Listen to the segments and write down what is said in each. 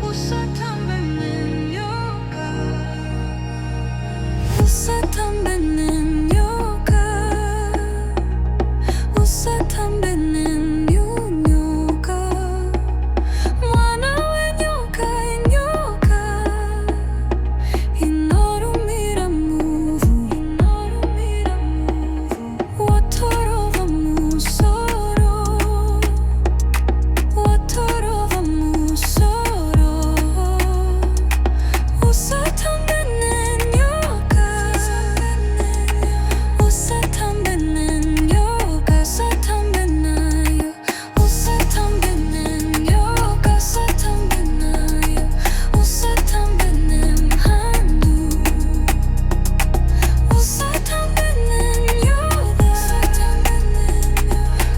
Usatambe Nenyoka, Usatambe Nenyoka, Usatambe Nenyoka, Mwana wenyoka, inyoka, Inorumira muvhu, Wotorova musoro, Wotorova musoro, Usatambe Nenyoka, Usatambe Nenyoka, Usatambe nayo, Usatambe Nenyoka, Usatambe nayo, Usatambe nemhandu, Usatambe Nenyoka,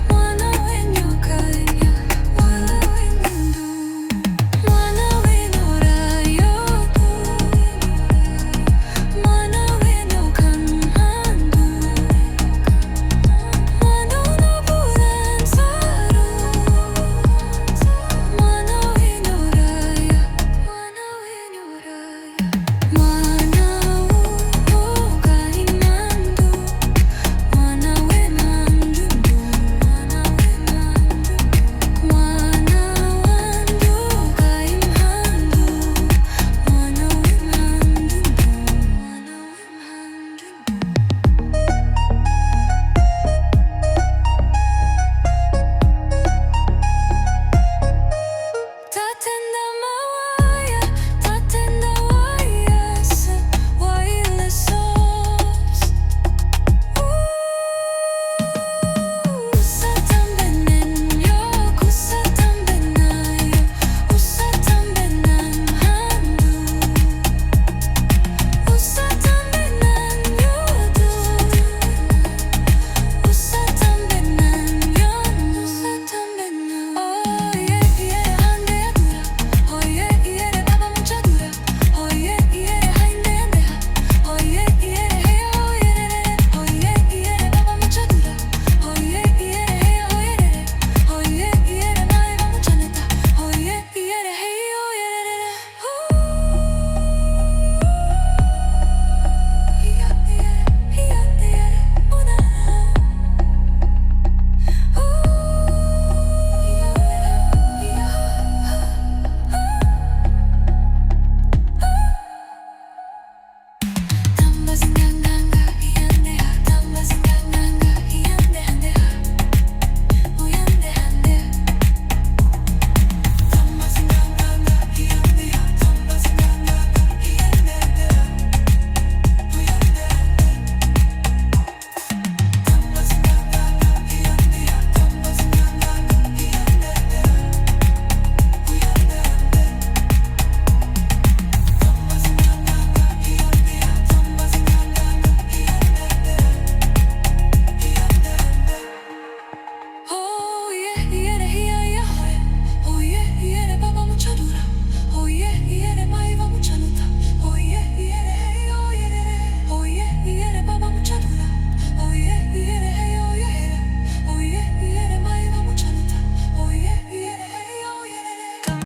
Mwana wenyoka, Mwana wenyoka, Mwana wenoraya, Mwana wenyoka mhandu, Mwana unokuvadza, Mwana wenoraya, Mwana wenyoraya, Mwana wenyoka inhandu, Mwana wenhandu, Mwana wenhandu, Mwana wanyoka imhandu, Mwana wenhandu, Mwana wenhandu. Tatenda mawaya, tatenda wayasa, waile sos. Usatambe nenyoka, usatambe nayo, usatambe nemhandu, usatambe nenyoka, usatambe nenyoka, usatambe nayo. Oye iere hande adura, oye iere baba mucha dura, oye iere hainde andeha, oye iere heya oyerere, oye iere baba mucha dura, oye iere heya oyerere, oye iere maiva mucha neta, oye iere heya oyerere. Hiya iere una. Tamba zinganganga iyandeha, tamba zinganganga iyandehandeha, uyandehandeha. Tamba zinganganga iyandeha, tamba zinganganga iyandehandeha, uyandehandeha. Tamba zinganganga iyandeha, tamba zinganganga iyandehandeha, uyandehandeha. Tamba zinganganga iyandeha, tamba zinganganga iyandehandeha, iyandehandeha. Oye iere hiya ya, oye iere baba mucha dura, oye iere maiva mucha neta, oye iere heya oyerere, oye iere baba mucha dura, oye iere heya